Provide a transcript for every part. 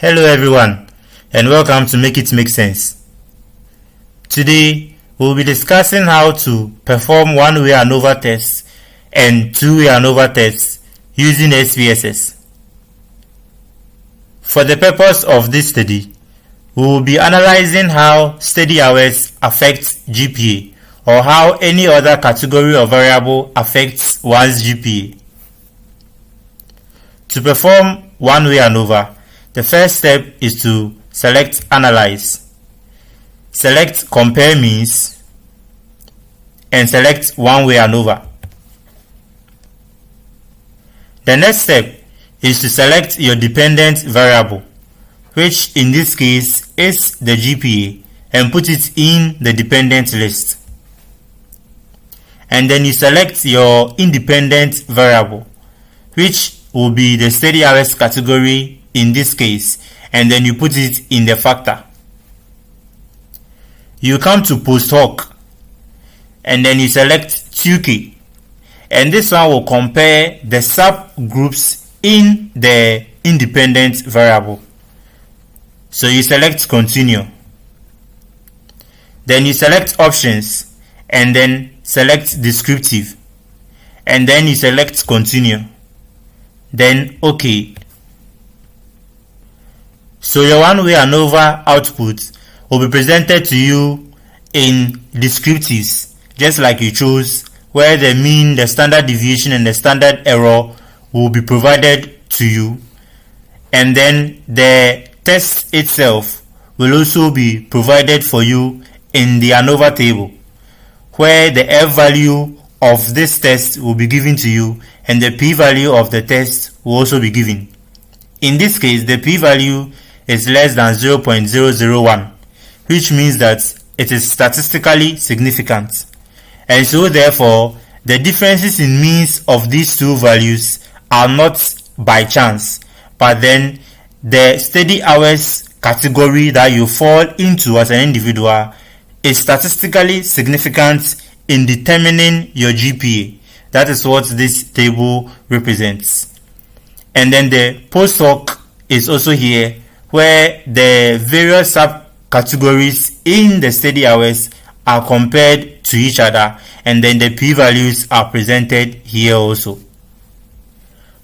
Hello everyone, and welcome to Make It Make Sense. Today, we'll be discussing how to perform one-way ANOVA tests and two-way ANOVA tests using SPSS. For the purpose of this study, we will be analyzing how study hours affects GPA or how any other category or variable affects one's GPA. To perform one-way ANOVA, the first step is to select Analyze, select Compare Means, and select One-way ANOVA. The next step is to select your dependent variable, which in this case is the GPA, and put it in the dependent list. And then you select your independent variable, which will be the study hours category in this case, and then you put it in the factor. You come to post hoc and then you select 2K, and this one will compare the subgroups in the independent variable. So you select continue, then you select options and then select descriptive, and then you select continue, then OK. So your one-way ANOVA output will be presented to you in descriptives, just like you chose, where the mean, the standard deviation, and the standard error will be provided to you. And then the test itself will also be provided for you in the ANOVA table, where the F value of this test will be given to you and the P value of the test will also be given. In this case, the P value is less than 0.001, which means that it is statistically significant. And so therefore, the differences in means of these two values are not by chance, but then the study hours category that you fall into as an individual is statistically significant in determining your GPA. That is what this table represents. And then the post hoc is also here, where the various subcategories in the study hours are compared to each other, and then the p-values are presented here also.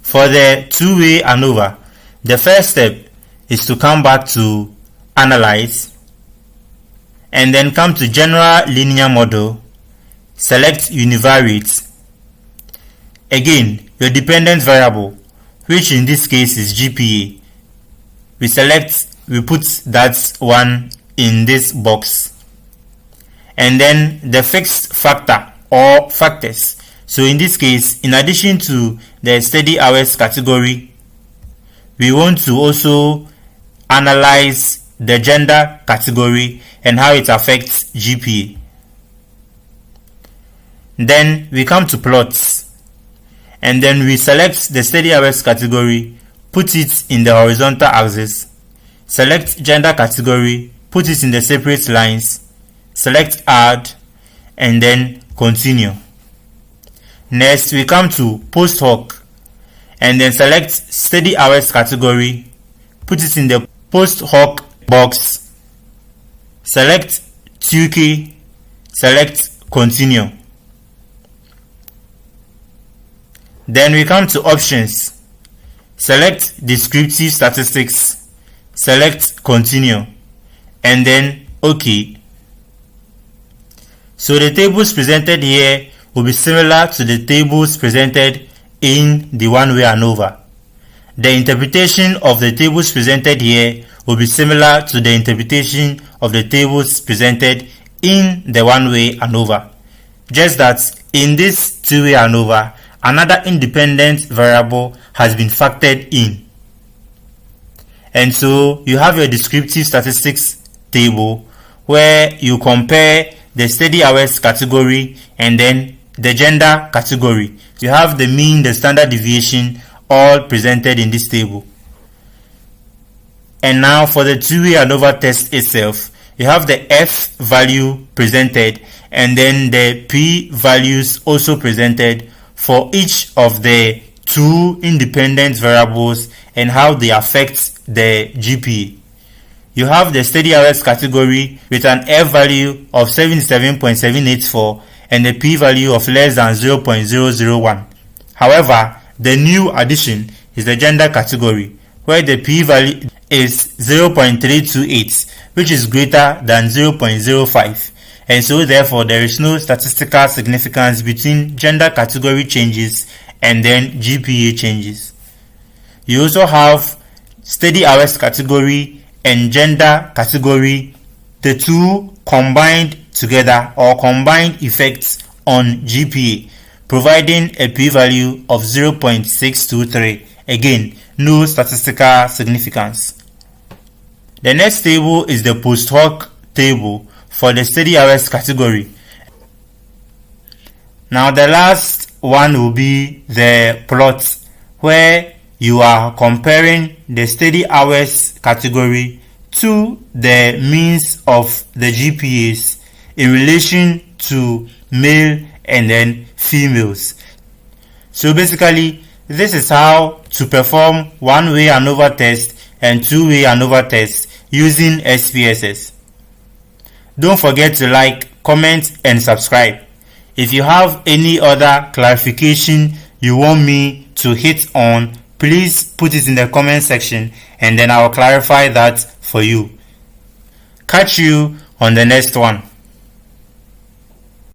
For the two-way ANOVA, the first step is to come back to Analyze, and then come to General Linear Model, select Univariate. Again, your dependent variable, which in this case is GPA, we put that one in this box, and then the fixed factor or factors. So in this case, in addition to the study hours category, we want to also analyze the gender category and how it affects GPA. Then we come to plots, and then we select the study hours category, put it in the horizontal axis, select gender category, put it in the separate lines, select add, and then continue. Next, we come to post hoc, and then select study hours category, put it in the post hoc box, select 2K, select continue. Then we come to options, select descriptive statistics, select continue, and then OK. So the tables presented here will be similar to the tables presented in the one-way ANOVA. The interpretation of the tables presented here will be similar to the interpretation of the tables presented in the one-way ANOVA. Just that in this two-way ANOVA, another independent variable has been factored in. And so you have your descriptive statistics table where you compare the study hours category and then the gender category. You have the mean, the standard deviation, all presented in this table. And now for the two-way ANOVA test itself, you have the F value presented and then the P values also presented for each of the two independent variables and how they affect the GPA. You have the steady hours category with an F value of 77.784 and a P value of less than 0.001. However, the new addition is the gender category, where the P value is 0.328, which is greater than 0.05, and so therefore there is no statistical significance between gender category changes and then GPA changes. You also have steady hours category and gender category, the two combined together or combined effects on GPA, providing a p-value of 0.623. Again, no statistical significance. The next table is the post hoc table for the steady hours category. Now the last one will be the plot, where you are comparing the steady hours category to the means of the GPAs in relation to male and then females. So basically, this is how to perform one-way ANOVA test and two-way ANOVA test using SPSS. Don't forget to like, comment and subscribe. If you have any other clarification you want me to hit on, please put it in the comment section and then I will clarify that for you. Catch you on the next one.